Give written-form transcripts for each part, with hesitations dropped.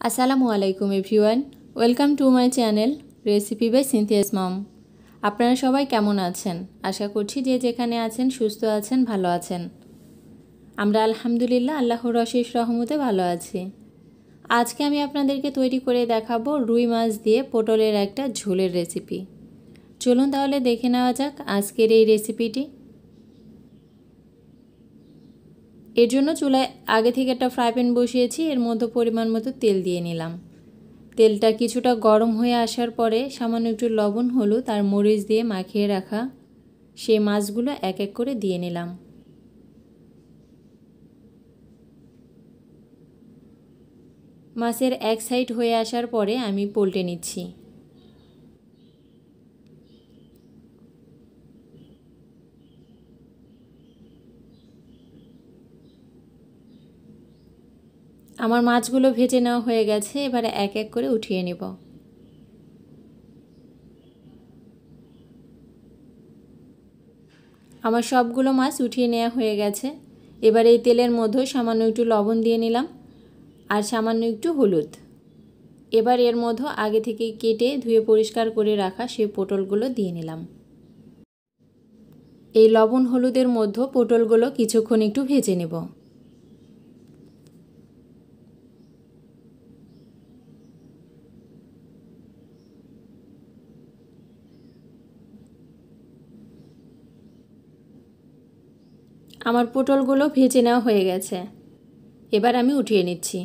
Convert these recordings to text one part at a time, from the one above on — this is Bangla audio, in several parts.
আসসালামু আলাইকুম everyone, welcome to my channel recipe by Cynthia's mom. আপনারা সবাই কেমন আছেন? আশা করছি যে যেখানে আছেন সুস্থ আছেন, ভালো আছেন। আমরা আলহামদুলিল্লাহ আল্লাহর অশেষ রহমতে ভালো আছি। আজকে আমি আপনাদেরকে তৈরি করে দেখাবো রুই মাছ দিয়ে পটলের একটা ঝোলের রেসিপি। চলুন তাহলে দেখে নেওয়া যাক আজকের এই রেসিপিটি। এর জন্য চুলায় আগে থেকে একটা ফ্রাই প্যান বসিয়েছি, এর মধ্যে পরিমাণ মতো তেল দিয়ে নিলাম। তেলটা কিছুটা গরম হয়ে আসার পরে সামান্য একটু লবণ, হলুদ আর মরিচ দিয়ে মাখিয়ে রাখা সেই মাছগুলো এক এক করে দিয়ে নিলাম। মাছের এক সাইড হয়ে আসার পরে আমি পলটে নিচ্ছি। আমার মাছগুলো ভেজে নেওয়া হয়ে গেছে, এবারে এক এক করে উঠিয়ে নেব। আমার সবগুলো মাছ উঠিয়ে নেওয়া হয়ে গেছে। এবার এই তেলের মধ্যে সামান্য একটু লবণ দিয়ে নিলাম আর সামান্য একটু হলুদ। এবার এর মধ্যে আগে থেকে কেটে ধুয়ে পরিষ্কার করে রাখা সেই পটলগুলো দিয়ে নিলাম। এই লবণ হলুদের মধ্যে পটলগুলো কিছুক্ষণ একটু ভেজে নেব। আমার পটলগুলো ভেজে নেওয়া হয়ে গেছে, এবার আমি উঠিয়ে নিচ্ছি।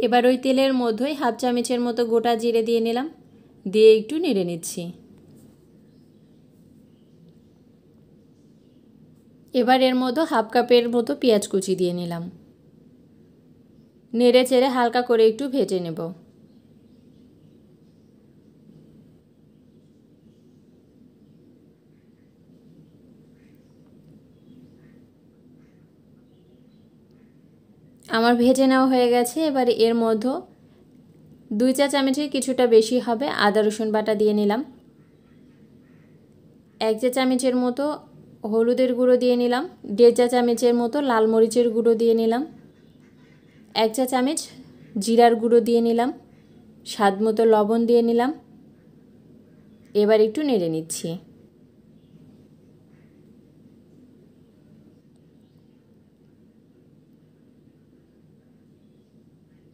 এবার ওই তেলের মধ্যেই হাফ চামচের মতো গোটা জিরে দিয়ে নিলাম, দিয়ে একটু নেড়ে নিচ্ছি। এবার এর মধ্যে হাফ কাপের মতো পেঁয়াজ কুচি দিয়ে নিলাম, নেড়ে চেড়ে হালকা করে একটু ভেজে নেব। আমার ভেজে নেওয়া হয়ে গেছে। এবার এর মধ্যে 2 চা চামচের কিছুটা বেশি হবে আদা রসুন বাটা দিয়ে নিলাম। 1 চা চামচের মতো হলুদের গুঁড়ো দিয়ে নিলাম। 1.5 চা চামচের মতো লাল মরিচের গুঁড়ো দিয়ে নিলাম। 1 চা চামচ জিরার গুঁড়ো দিয়ে নিলাম। স্বাদ মতো লবণ দিয়ে নিলাম। এবার একটু নেড়ে নিচ্ছি।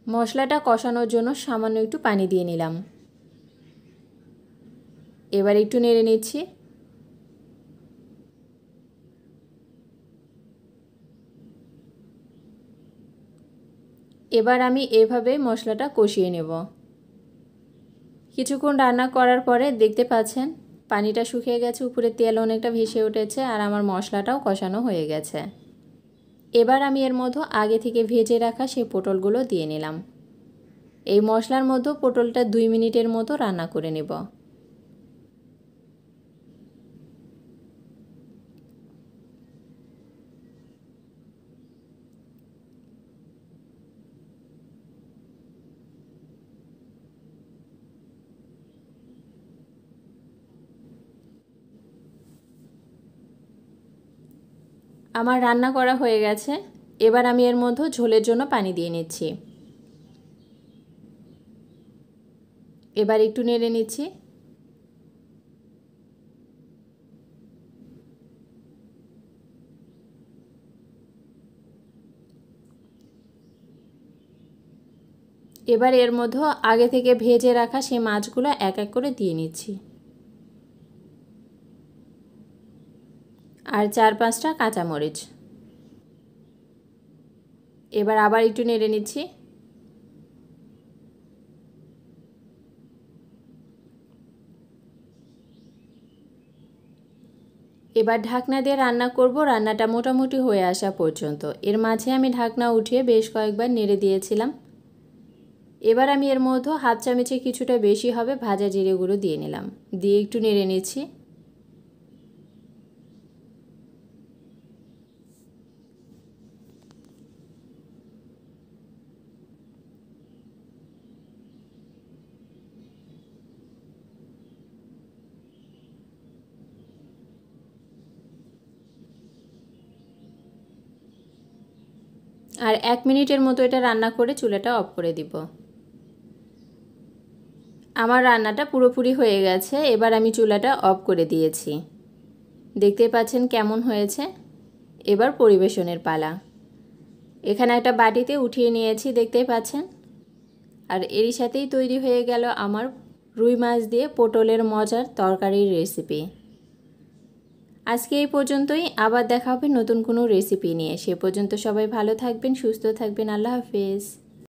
মশলাটা কষানোর জন্য সামান্য একটু পানি দিয়ে নিলাম। এবার একটু নেড়ে নিচ্ছি। এবার আমি এভাবে মশলাটা কষিয়ে নেব। কিছুক্ষণ রান্না করার পরে দেখতে পাচ্ছেন পানিটা শুকিয়ে গেছে, উপরে তেল অনেকটা ভেসে উঠেছে আর আমার মশলাটাও কষানো হয়ে গেছে। এবার আমি এর মধ্যে আগে থেকে ভেজে রাখা সেই পটলগুলো দিয়ে নিলাম। এই মশলার মধ্যে পটলটা 2 মিনিটের মতো রান্না করে নেব। আমার রান্না করা হয়ে গেছে। এবার আমি এর মধ্যে ঝোলের জন্য পানি দিয়ে নিচ্ছি। এবার একটু নেড়ে নিচ্ছি। এবার এর মধ্যে আগে থেকে ভেজে রাখা সেই মাছগুলো এক এক করে দিয়ে নিচ্ছি আর 4-5টা কাঁচামরিচ। এবার আবার একটু নেড়ে নিচ্ছি। এবার ঢাকনা দিয়ে রান্না করব, রান্নাটা মোটামুটি হয়ে আসা পর্যন্ত। এর মাঝে আমি ঢাকনা উঠিয়ে বেশ কয়েকবার নেড়ে দিয়েছিলাম। এবার আমি এর মধ্যে হাফ চামচে কিছুটা বেশি হবে ভাজা জিরে গুঁড়ো দিয়ে নিলাম, দিয়ে একটু নেড়ে নিচ্ছি। আর 1 মিনিটের মতো এটা রান্না করে চুলাটা অফ করে দিব। আমার রান্নাটা পুরোপুরি হয়ে গেছে। এবার আমি চুলাটা অফ করে দিয়েছি। দেখতে পাচ্ছেন কেমন হয়েছে। এবার পরিবেশনের পালা। এখানে একটা বাটিতে উঠিয়ে নিয়েছি, দেখতেই পাচ্ছেন। আর এরই সাথেই তৈরি হয়ে গেল আমার রুই মাছ দিয়ে পটলের মজার তরকারির রেসিপি। আজকে এই পর্যন্তই, আবার দেখা হবে নতুন কোনো রেসিপি নিয়ে। সে পর্যন্ত সবাই ভালো থাকবেন, সুস্থ থাকবেন। আল্লাহ হাফেজ।